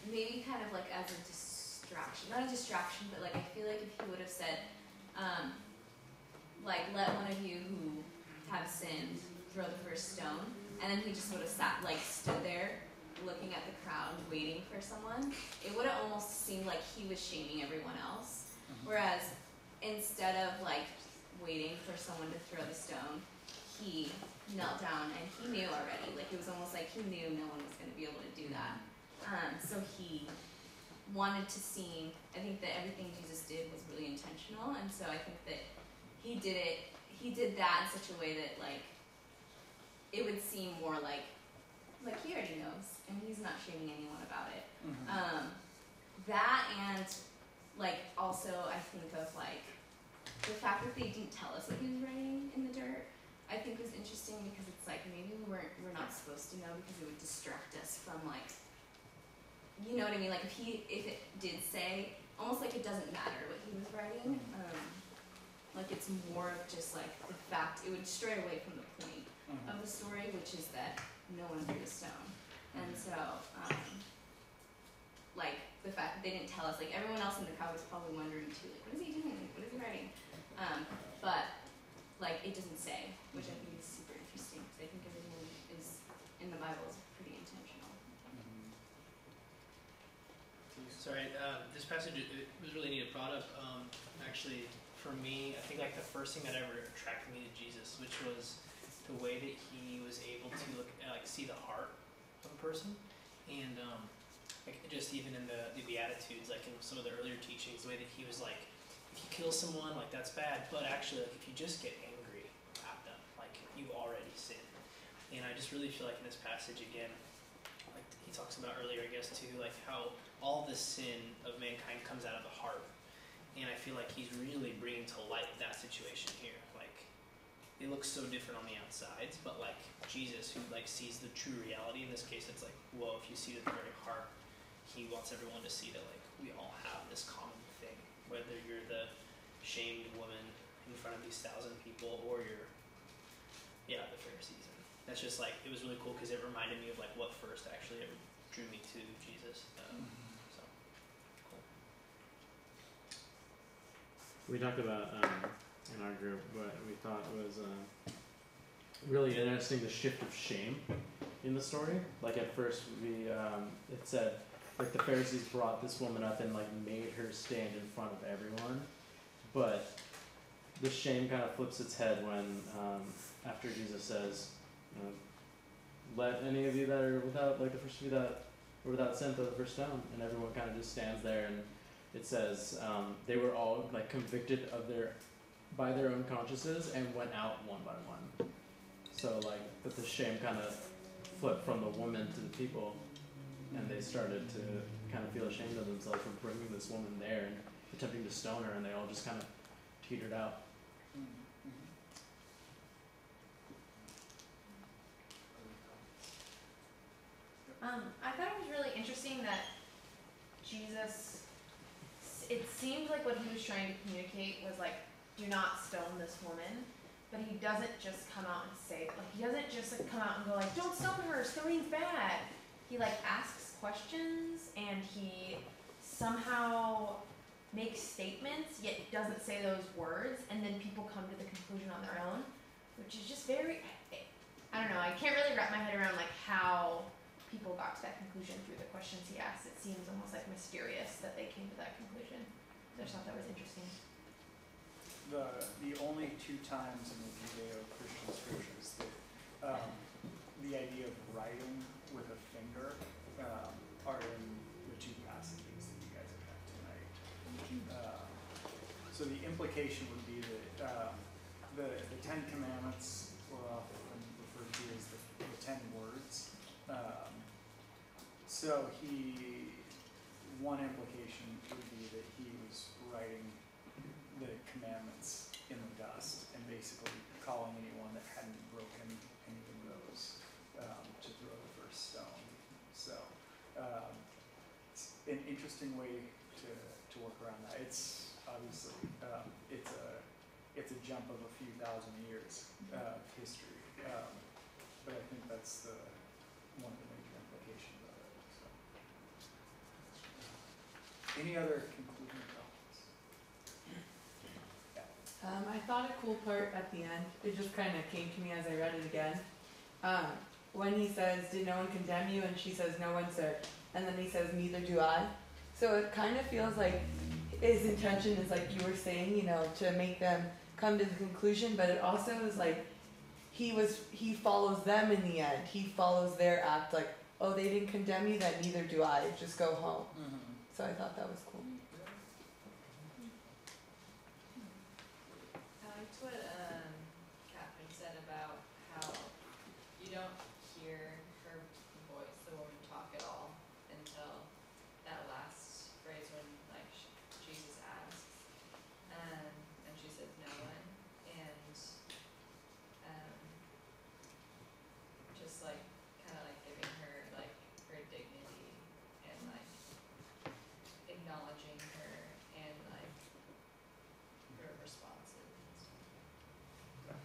maybe kind of like as a distraction. Not a distraction, but like I feel like if he would have said, like, let one of you who have sinned throw the first stone, and then he just would have stood there looking at the crowd waiting for someone, it would have almost seemed like he was shaming everyone else. Whereas instead of like waiting for someone to throw the stone, he knelt down and he knew already. Like, it was almost like he knew no one was going to be able to do that. So he wanted to seem, I think that everything Jesus did was really intentional, and so I think that he did that in such a way that like it would seem more like he already knows and he's not shaming anyone about it. That, and like also I think of like the fact that they didn't tell us what he was writing in the dirt, I think was interesting, because it's like maybe we're not supposed to know, because it would distract us from like, you know what I mean, like if it did say, almost like it doesn't matter what he was writing, like it's more of just like the fact, it would stray away from the point of the story, which is that no one threw the stone. And so like the fact that they didn't tell us, like everyone else in the crowd was probably wondering too, like, what is he doing, what is he writing, but like it doesn't say, which I think is super interesting, because I think everything is in the Bible is pretty intentional. Sorry, this passage, it was really neat. It brought up, actually, for me, I think like the first thing that ever attracted me to Jesus, which was the way that he was able to look at, like, see the heart of a person, and like just even in the Beatitudes, like in some of the earlier teachings, the way that he was like, if you kill someone, like that's bad, but actually, like if you just get angry at them, like you already sinned. And I just really feel like in this passage again, like he talks about earlier, I guess, too, like how all the sin of mankind comes out of the heart. And I feel like he's really bringing to light that situation here. Like, it looks so different on the outsides, but like Jesus, who like sees the true reality, in this case it's like, whoa, if you see it at the very heart, he wants everyone to see that like we all have this common thing, whether you're the shamed woman in front of these 1,000 people or you're, the Pharisees. that's just like, it was really cool because it reminded me of like what first actually ever drew me to Jesus. So cool. We talked about in our group what we thought was really interesting, the shift of shame in the story. Like at first it said like the Pharisees brought this woman up and like made her stand in front of everyone, but the shame kind of flips its head when after Jesus says, let any of you that are without, like the first few that were without sin throw the first stone, and everyone kind of just stands there, and it says they were all like convicted of by their own consciences and went out one by one. So like, but the shame kind of flipped from the woman to the people, and they started to kind of feel ashamed of themselves for bringing this woman there and attempting to stone her, and they all just kind of teetered out. I thought it was really interesting that Jesus, it seemed like what he was trying to communicate was like, do not stone this woman, but he doesn't just come out and say, like, he doesn't just like come out and go like, don't stone her, stoning's bad. He like asks questions and he somehow makes statements, yet doesn't say those words, and then people come to the conclusion on their own, which is just very, I don't know, I can't really wrap my head around like how people got to that conclusion through the questions he asked. It seems almost like mysterious that they came to that conclusion. So I just thought that was interesting. The only two times in the Judeo-Christian scriptures that the idea of writing with a finger are in the two passages that you guys have had tonight. So the implication would be that the Ten Commandments were often referred to as the 10 words. So one implication would be that he was writing the commandments in the dust and basically calling anyone that hadn't broken any of those to throw the first stone. So it's an interesting way to work around that. It's obviously it's a jump of a few thousand years of history, but I think that's one of the major implications of it. So. Any other concluding thoughts? Yeah. I thought a cool part at the end, it just kind of came to me as I read it again. When he says, did no one condemn you? And she says, no one, sir. And then he says, neither do I. So it kind of feels like his intention is like you were saying, to make them come to the conclusion, but it also is like he follows them in the end. He follows their act like, oh, they didn't condemn you, then neither do I. Just go home. Mm-hmm. So I thought that was cool. I liked what Catherine said about how you don't hear her voice, the woman, talk at all until that last phrase when like Jesus asks, and she says no one, and just like kind of like giving her like her dignity and like acknowledging her and like her responses and stuff.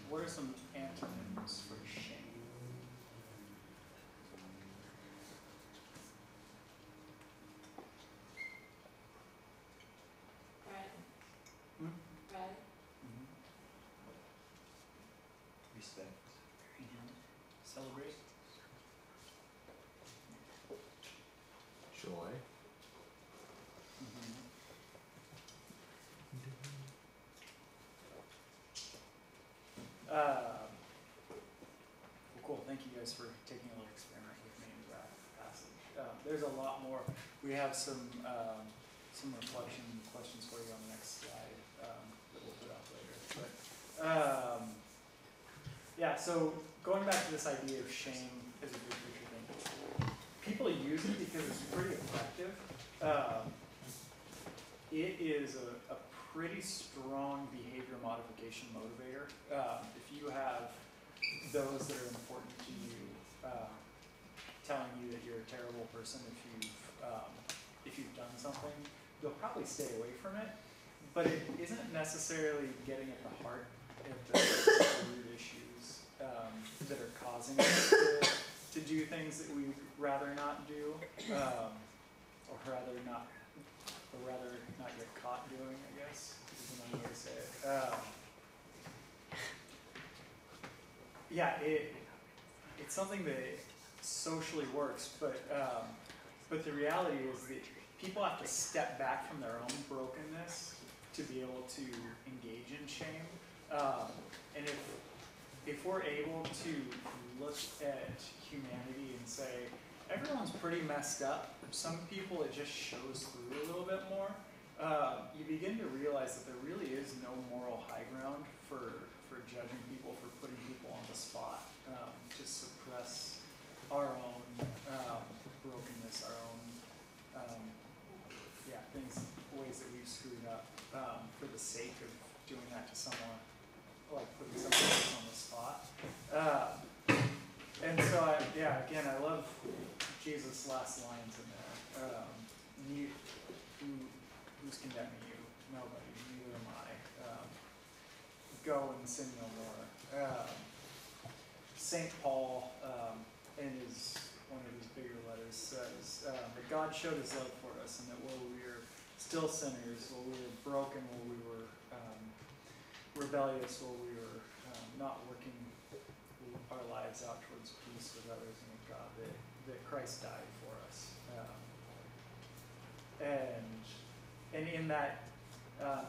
What are some antonyms for shame? Right? Respect. Celebrate. Joy. Well, cool. Thank you guys for taking a little experiment with me into that passage. There's a lot more. We have some reflection questions for you on the next slide that we'll put up later. But yeah, so going back to this idea of shame as a big picture thing, people use it because it's pretty effective. It is a pretty strong behavior modification motivator. If you have those that are important to you telling you that you're a terrible person if you've done something, you'll probably stay away from it. But it isn't necessarily getting at the heart at the root issues that are causing us to do things that we'd rather not do, or rather not get caught doing, I guess, is another way to say it. Yeah, it's something that socially works, but the reality is that people have to step back from their own brokenness to be able to engage in shame. And if we're able to look at humanity and say, everyone's pretty messed up, some people it just shows through a little bit more, you begin to realize that there really is no moral high ground for judging people, for putting people on the spot, to suppress our own brokenness, our own things, ways that we've screwed up, for the sake of doing that to someone, like putting someone else on the spot. And so, again, I love Jesus' last lines in there. Who's condemning you? Nobody, neither am I. Go and sin no more. St. Paul, in one of his bigger letters, says that God showed his love for us, and that while we were still sinners, while we were broken, while we were rebellious, while we were not working our lives out towards peace with others and with God, that Christ died for us. And in that,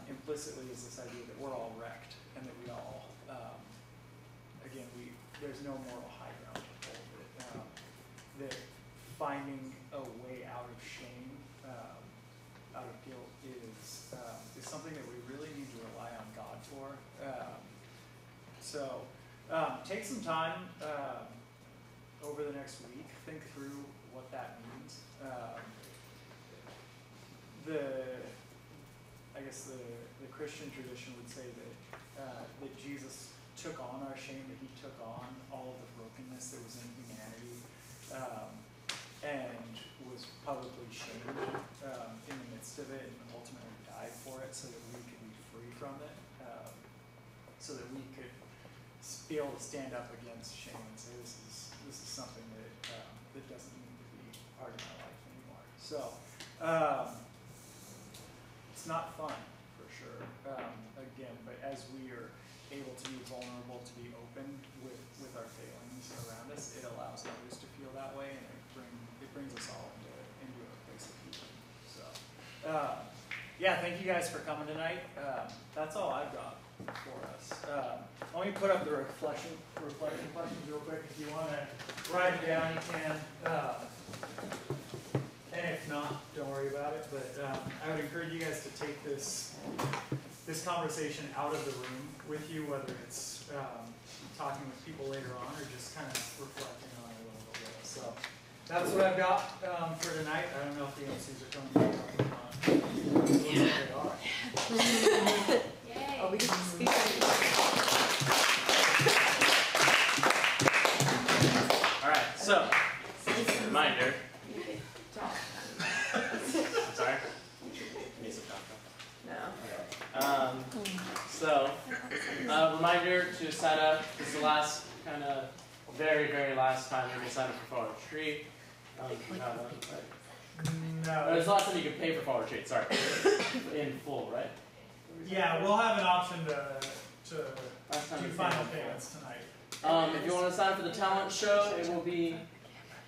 implicitly is this idea that we're all wrecked, and that we all, again, there's no moral high ground to hold. That finding a way out of shame, out of guilt, is something that we really need to rely on God for. So take some time over the next week, think through what that means. I guess the Christian tradition would say that Jesus took on our shame, that he took on all of the brokenness that was in humanity, and was publicly shamed in the midst of it, and ultimately died for it so that we could be free from it, so that we could be able to stand up against shame and say, this is something that doesn't need to be part of my life anymore. So it's not fun, for sure, again, but as we are able to be vulnerable, to be open with our failings around us, it allows others to feel that way, and it brings us all into a place of healing. So, thank you guys for coming tonight. That's all I've got for us. Let me put up the reflection questions real quick. If you want to write it down, you can. And if not, don't worry about it. But I would encourage you guys to take this conversation out of the room with you, whether it's talking with people later on or just kind of reflecting on it a little bit. So that's what I've got for tonight. I don't know if the MCs are coming up or not. They are. Oh, we can speak. All right, so reminder. I'm sorry. Need some coffee. No. Reminder to sign up. This is the last kind of very, very last time you can sign up for Fall Retreat. No. There's the last time you can pay for Fall Retreat. Sorry, in full, right? Yeah, we'll have an option to do final payments tonight. If you want to sign up for the talent show, it will be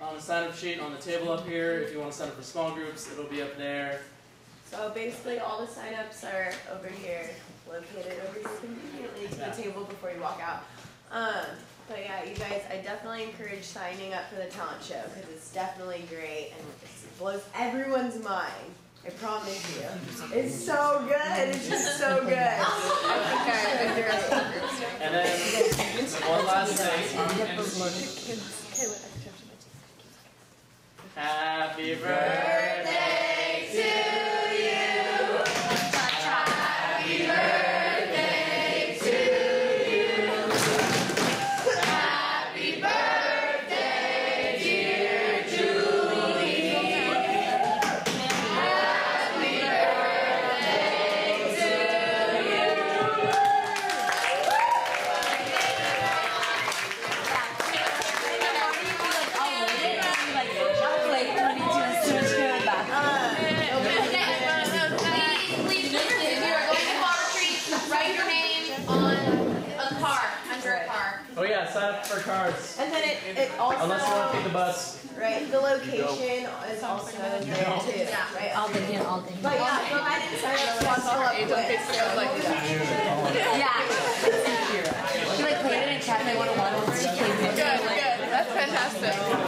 on the sign-up sheet on the table up here. If you want to sign up for small groups, it'll be up there. So basically all the sign-ups are over here, located over here conveniently to the table before you walk out. But yeah, you guys, I definitely encourage signing up for the talent show because it's definitely great and it blows everyone's mind. I promise you. It's so good. It's just so good. I think I And then one last thing. Happy birthday to you. Happy birthday to you. Happy birthday, dear Julie. Happy birthday to you. Oh yeah, sign up for cards. And then it also, Unless you want to take the bus. right, the location is also there too, right? All day, yeah, all day. But yeah, go ahead and sign up for Yeah. She like played it in chat and they won a 1 and she came in. Good, good. That's fantastic.